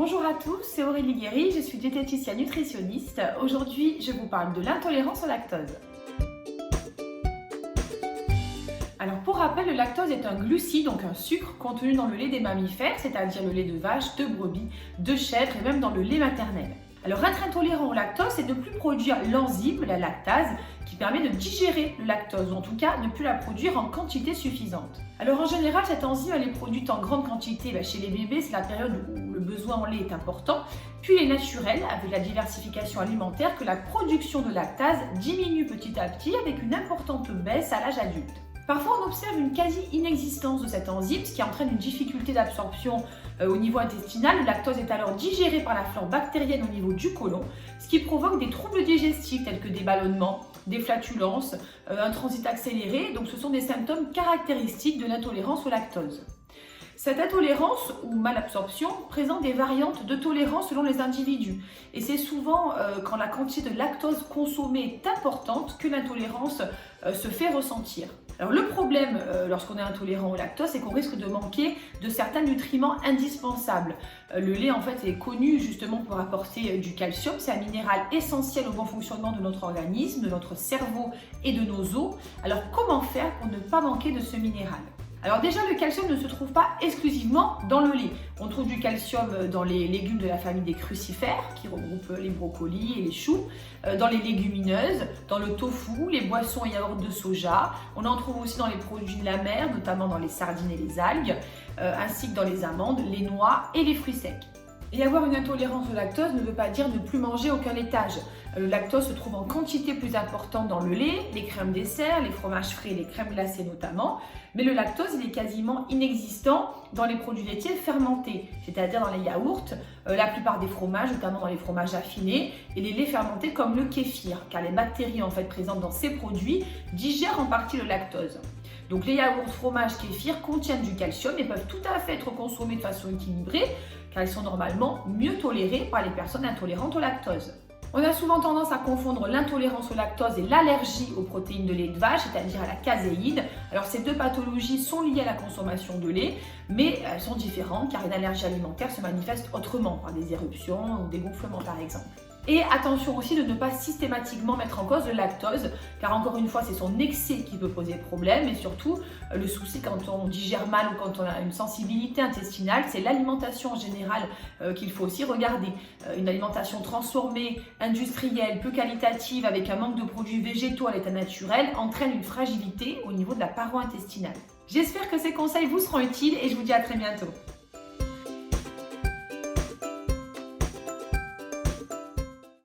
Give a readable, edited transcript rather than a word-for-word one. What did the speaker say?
Bonjour à tous, c'est Aurélie Guéry, je suis diététicienne nutritionniste. Aujourd'hui, je vous parle de l'intolérance au lactose. Alors pour rappel, le lactose est un glucide, donc un sucre contenu dans le lait des mammifères, c'est-à-dire le lait de vache, de brebis, de chèvre et même dans le lait maternel. Alors être intolérant au lactose, c'est de ne plus produire l'enzyme, la lactase, qui permet de digérer le lactose, ou en tout cas ne plus la produire en quantité suffisante. Alors en général, cette enzyme elle est produite en grande quantité chez les bébés, c'est la période où le besoin en lait est important, puis il est naturel, avec la diversification alimentaire, que la production de lactase diminue petit à petit avec une importante baisse à l'âge adulte. Parfois, on observe une quasi-inexistence de cette enzyme, ce qui entraîne une difficulté d'absorption au niveau intestinal. Le lactose est alors digéré par la flore bactérienne au niveau du côlon, ce qui provoque des troubles digestifs tels que des ballonnements, des flatulences, un transit accéléré. Donc, ce sont des symptômes caractéristiques de l'intolérance au lactose. Cette intolérance ou malabsorption présente des variantes de tolérance selon les individus. Et c'est souvent quand la quantité de lactose consommée est importante que l'intolérance se fait ressentir. Alors le problème lorsqu'on est intolérant au lactose, c'est qu'on risque de manquer de certains nutriments indispensables. Le lait en fait est connu justement pour apporter du calcium, c'est un minéral essentiel au bon fonctionnement de notre organisme, de notre cerveau et de nos os. Alors comment faire pour ne pas manquer de ce minéral ? Alors déjà, le calcium ne se trouve pas exclusivement dans le lait. On trouve du calcium dans les légumes de la famille des crucifères, qui regroupent les brocolis et les choux, dans les légumineuses, dans le tofu, les boissons et yaourts de soja. On en trouve aussi dans les produits de la mer, notamment dans les sardines et les algues, ainsi que dans les amandes, les noix et les fruits secs. Et avoir une intolérance au lactose ne veut pas dire ne plus manger aucun laitage. Le lactose se trouve en quantité plus importante dans le lait, les crèmes dessert, les fromages frais et les crèmes glacées notamment. Mais le lactose, il est quasiment inexistant dans les produits laitiers fermentés, c'est-à-dire dans les yaourts, la plupart des fromages, notamment dans les fromages affinés, et les laits fermentés comme le kéfir, car les bactéries en fait présentes dans ces produits digèrent en partie le lactose. Donc les yaourts, fromages, kéfir contiennent du calcium et peuvent tout à fait être consommés de façon équilibrée, car ils sont normalement mieux tolérés par les personnes intolérantes au lactose. On a souvent tendance à confondre l'intolérance au lactose et l'allergie aux protéines de lait de vache, c'est-à-dire à la caséine. Alors ces deux pathologies sont liées à la consommation de lait, mais elles sont différentes car une allergie alimentaire se manifeste autrement, par des éruptions ou des gonflements par exemple. Et attention aussi de ne pas systématiquement mettre en cause le lactose, car encore une fois, c'est son excès qui peut poser problème. Et surtout, le souci quand on digère mal ou quand on a une sensibilité intestinale, c'est l'alimentation en général qu'il faut aussi regarder. Une alimentation transformée, industrielle, peu qualitative, avec un manque de produits végétaux à l'état naturel, entraîne une fragilité au niveau de la paroi intestinale. J'espère que ces conseils vous seront utiles et je vous dis à très bientôt.